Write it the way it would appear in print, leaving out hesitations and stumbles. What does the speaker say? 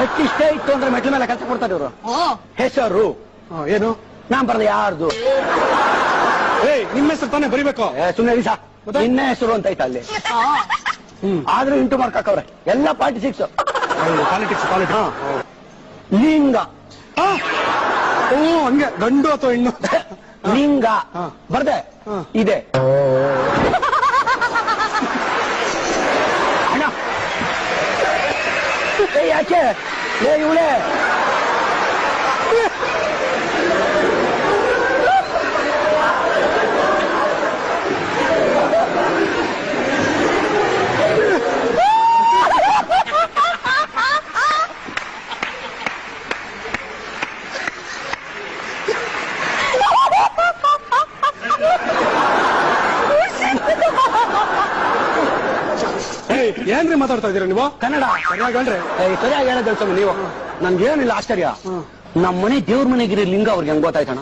ಪ್ರತಿಷ್ಠೆ ಇತ್ತು ಅಂದ್ರೆ ಮೆಟ್ಲ ಮೇಲೆ ಕೆಲಸ ಕೊಡ್ತಾರೆ ಇವರು. ಹೆಸರು ಏನು? ನಾನ್ ಬರ್ದೆ ಯಾರ್ದು? ನಿಮ್ಮ ಹೆಸರು ತಾನೇ ಬರಿಬೇಕು. ಸುಮ್ಮನೆ ದಿವಸ ನಿನ್ನೆ ಹೆಸರು ಅಂತ ಐತ ಅಲ್ಲಿ. ಆದ್ರೂ ಇಂಟು ಮಾರ್ಕ್ ಹಾಕವ್ರೆ ಎಲ್ಲ ಪಾಲಿಟಿಕ್ಸ್. ಲಿಂಗ. ಹಂಗೆ ಗಂಡು ಅಥವಾ ಹೆಣ್ಣು? ಲಿಂಗ ಬರ್ದೆ ಇದೆ. ಅಣ್ಣ ಯಾಕೆ ಇವಳೆ ಏನ್ರಿ ಮಾತಾಡ್ತಾ ಇದೀರ ನೀವು? ಕನ್ನಡ ಸರಿಯಾಗಲ್ರಿ? ಸರಿಯಾಗಿ ಹೇಳೋದು ಸ್ವಾಮಿ ನೀವು. ನನ್ಗೇನಿಲ್ಲ ಆಶ್ಚರ್ಯ. ನಮ್ಮ ಮನೆ ದೇವ್ರ ಮನೆಗಿರಿ ಲಿಂಗ ಅವ್ರಿಗೆ ಹೆಂಗ್ ಗೊತ್ತಾಯ್ತಣ್ಣ?